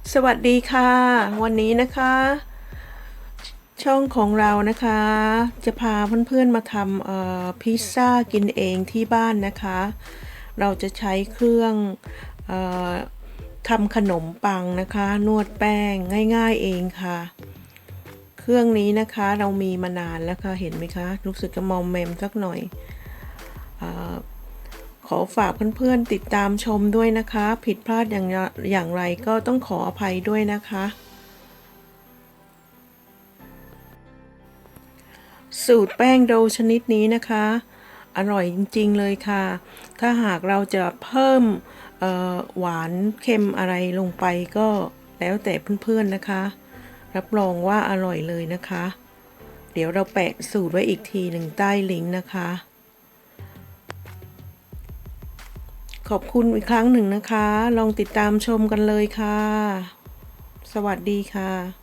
สวัสดีค่ะวันนี้นะคะช่องของเรานะคะจะพาเพื่อนๆมาทำพิซซ่ากินเองที่บ้านนะคะเราจะใช้เครื่องเออทำขนมปังนะคะนวดแป้งง่ายๆเองค่ะเครื่องนี้นะคะเรามีมานานแล้วค่ะเห็นไหมคะรู้สึกจะมอมแมมสักหน่อยขอฝากเพื่อนๆติดตามชมด้วยนะคะผิดพลาดอย่างไรก็ต้องขออภัยด้วยนะคะสูตรแป้งโดชนิดนี้นะคะอร่อยจริงๆเลยค่ะถ้าหากเราจะเพิ่มหวานเค็มอะไรลงไปก็แล้วแต่เพื่อนๆนะคะรับรองว่าอร่อยเลยนะคะเดี๋ยวเราแปะสูตรไว้อีกทีหนึ่งใต้ลิงก์นะคะขอบคุณอีกครั้งหนึ่งนะคะลองติดตามชมกันเลยค่ะสวัสดีค่ะ